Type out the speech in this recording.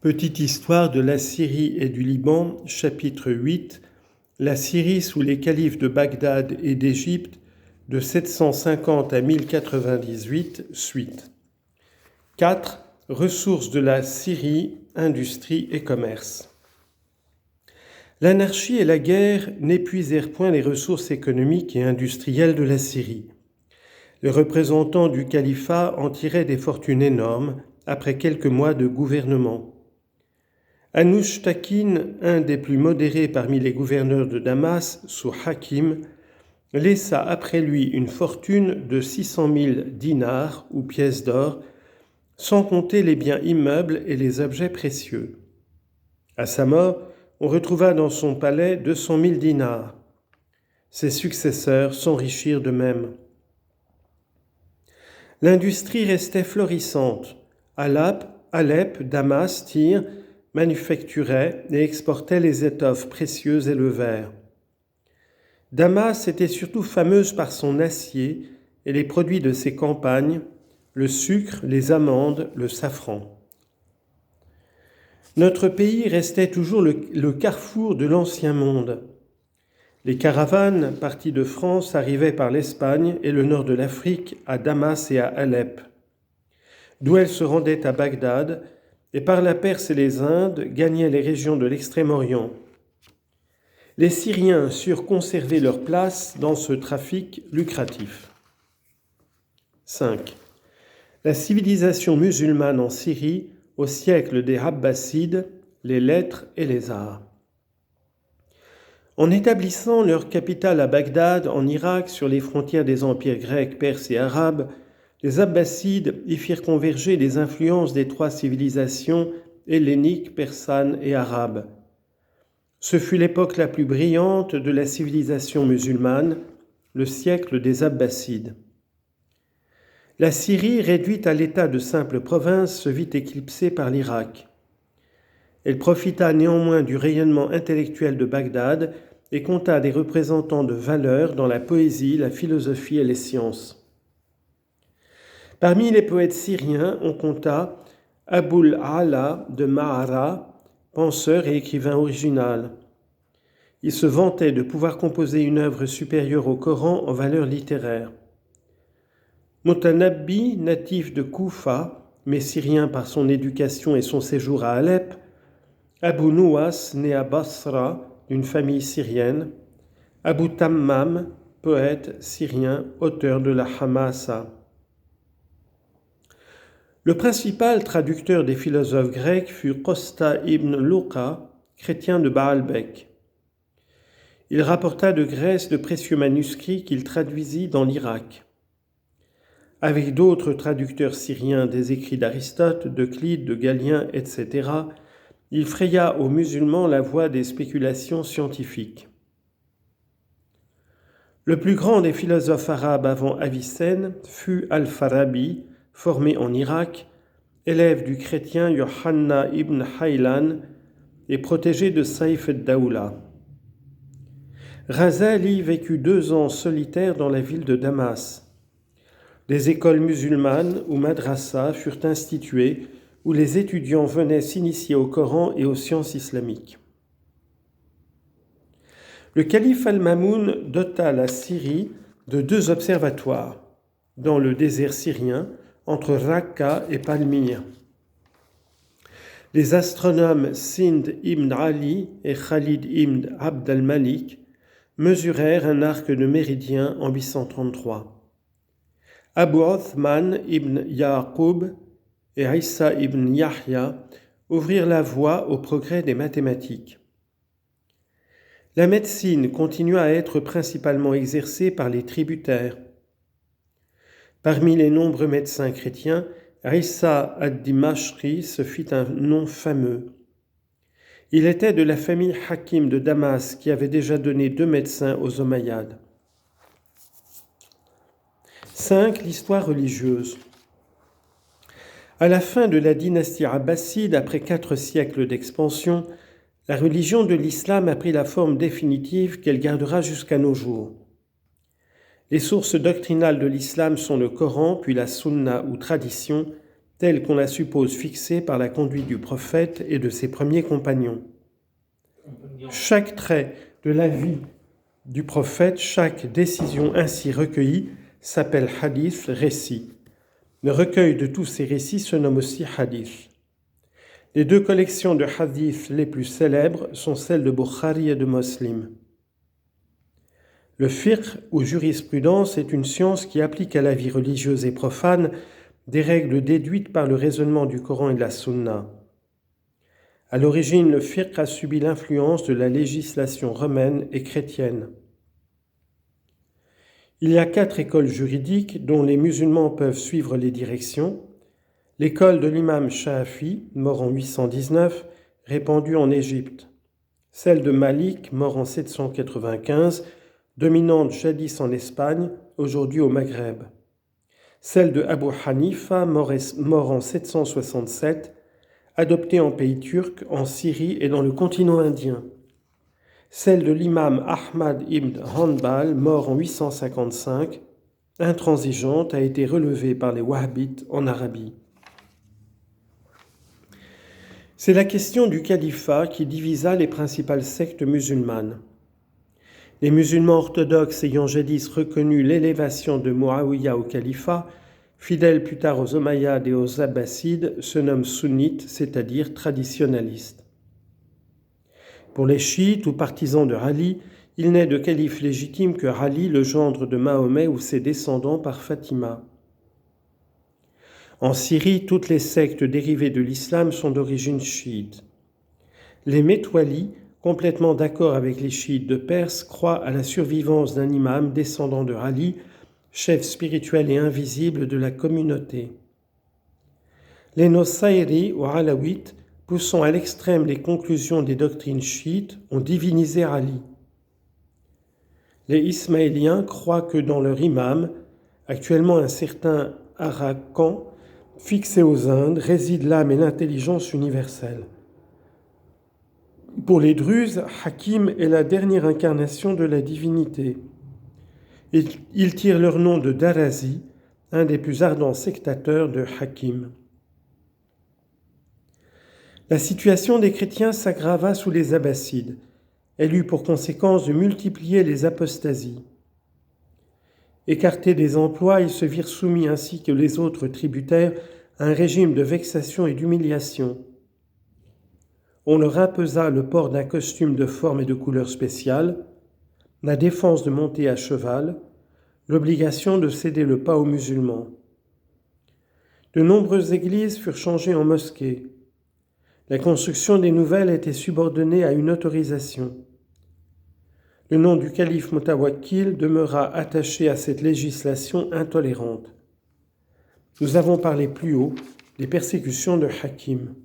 Petite histoire de la Syrie et du Liban, chapitre 8. La Syrie sous les califes de Bagdad et d'Égypte de 750 à 1098, suite. 4. Ressources de la Syrie, industrie et commerce. L'anarchie et la guerre n'épuisèrent point les ressources économiques et industrielles de la Syrie. Les représentants du califat en tiraient des fortunes énormes après quelques mois de gouvernement. Anouch Takin, un des plus modérés parmi les gouverneurs de Damas, sous Hakim, laissa après lui une fortune de 600 000 dinars ou pièces d'or, sans compter les biens immeubles et les objets précieux. À sa mort, on retrouva dans son palais 200 000 dinars. Ses successeurs s'enrichirent de même. L'industrie restait florissante. Alep, Damas, Tyr manufacturait et exportait les étoffes précieuses et le verre. Damas était surtout fameuse par son acier et les produits de ses campagnes, le sucre, les amandes, le safran. Notre pays restait toujours le carrefour de l'ancien monde. Les caravanes parties de France arrivaient par l'Espagne et le nord de l'Afrique à Damas et à Alep, d'où elles se rendaient à Bagdad et par la Perse et les Indes gagnaient les régions de l'Extrême-Orient. Les Syriens surent conserver leur place dans ce trafic lucratif. 5. La civilisation musulmane en Syrie au siècle des Abbassides, les lettres et les arts. En établissant leur capitale à Bagdad, en Irak, sur les frontières des empires grecs, perses et arabes, les Abbassides y firent converger les influences des trois civilisations helléniques, persanes et arabes. Ce fut l'époque la plus brillante de la civilisation musulmane, le siècle des Abbassides. La Syrie, réduite à l'état de simple province, se vit éclipsée par l'Irak. Elle profita néanmoins du rayonnement intellectuel de Bagdad et compta des représentants de valeur dans la poésie, la philosophie et les sciences. Parmi les poètes syriens, on compta Abul Ala de Ma'ara, penseur et écrivain original. Il se vantait de pouvoir composer une œuvre supérieure au Coran en valeur littéraire. Mutanabbi, natif de Koufa, mais syrien par son éducation et son séjour à Alep, Abu Nuwas, né à Basra, d'une famille syrienne, Abu Tammam, poète syrien, auteur de la Hamasa. Le principal traducteur des philosophes grecs fut Costa ibn Luqa, chrétien de Baalbek. Il rapporta de Grèce de précieux manuscrits qu'il traduisit dans l'Irak. Avec d'autres traducteurs syriens des écrits d'Aristote, d'Euclide, de Galien, etc., il fraya aux musulmans la voie des spéculations scientifiques. Le plus grand des philosophes arabes avant Avicenne fut Al-Farabi, formé en Irak, élève du chrétien Yohanna ibn Haylan et protégé de Saïf ad-Dawla. Razali vécut 2 ans solitaire dans la ville de Damas. Des écoles musulmanes ou madrasas furent instituées où les étudiants venaient s'initier au Coran et aux sciences islamiques. Le calife Al-Mamoun dota la Syrie de 2 observatoires, dans le désert syrien, entre Raqqa et Palmyre. Les astronomes Sind ibn Ali et Khalid ibn Abd al-Malik mesurèrent un arc de méridien en 833. Abu Othman ibn Ya'qub et Issa ibn Yahya ouvrirent la voie au progrès des mathématiques. La médecine continua à être principalement exercée par les tributaires. Parmi les nombreux médecins chrétiens, Issa ad-Dimashqi se fit un nom fameux. Il était de la famille Hakim de Damas qui avait déjà donné 2 médecins aux Omeyyades. 5. L'histoire religieuse. À la fin de la dynastie abbasside, après 4 siècles d'expansion, la religion de l'islam a pris la forme définitive qu'elle gardera jusqu'à nos jours. Les sources doctrinales de l'islam sont le Coran, puis la Sunna ou tradition, telle qu'on la suppose fixée par la conduite du prophète et de ses premiers compagnons. Chaque trait de la vie du prophète, chaque décision ainsi recueillie s'appelle hadith, récit. Le recueil de tous ces récits se nomme aussi hadith. Les deux collections de hadith les plus célèbres sont celles de Bukhari et de Muslim. Le fiqh ou jurisprudence est une science qui applique à la vie religieuse et profane des règles déduites par le raisonnement du Coran et de la Sunna. À l'origine, le fiqh a subi l'influence de la législation romaine et chrétienne. Il y a 4 écoles juridiques dont les musulmans peuvent suivre les directions. L'école de l'imam Shafi, mort en 819, répandue en Égypte. Celle de Malik, mort en 795, dominante jadis en Espagne, aujourd'hui au Maghreb. Celle de Abu Hanifa, mort en 767, adoptée en pays turc, en Syrie et dans le continent indien. Celle de l'imam Ahmad ibn Hanbal, mort en 855, intransigeante, a été relevée par les wahhabites en Arabie. C'est la question du califat qui divisa les principales sectes musulmanes. Les musulmans orthodoxes ayant jadis reconnu l'élévation de Muawiyah au califat, fidèles plus tard aux Omeyyades et aux Abbassides, se nomment sunnites, c'est-à-dire traditionalistes. Pour les chiites ou partisans de Ali, il n'est de calife légitime que Ali, le gendre de Mahomet ou ses descendants par Fatima. En Syrie, toutes les sectes dérivées de l'islam sont d'origine chiite. Les Métoualis, complètement d'accord avec les chiites de Perse, croient à la survivance d'un imam descendant de Ali, chef spirituel et invisible de la communauté. Les Nosayri ou Alaouites, poussant à l'extrême les conclusions des doctrines chiites, ont divinisé Ali. Les Ismaéliens croient que dans leur imam, actuellement un certain Arakan, fixé aux Indes, réside l'âme et l'intelligence universelle. Pour les Druzes, Hakim est la dernière incarnation de la divinité. Ils tirent leur nom de Darazi, un des plus ardents sectateurs de Hakim. La situation des chrétiens s'aggrava sous les Abbassides. Elle eut pour conséquence de multiplier les apostasies. Écartés des emplois, ils se virent soumis ainsi que les autres tributaires à un régime de vexation et d'humiliation. On leur imposa le port d'un costume de forme et de couleur spéciale, la défense de monter à cheval, l'obligation de céder le pas aux musulmans. De nombreuses églises furent changées en mosquées. La construction des nouvelles était subordonnée à une autorisation. Le nom du calife Mutawakkil demeura attaché à cette législation intolérante. Nous avons parlé plus haut des persécutions de Hakim.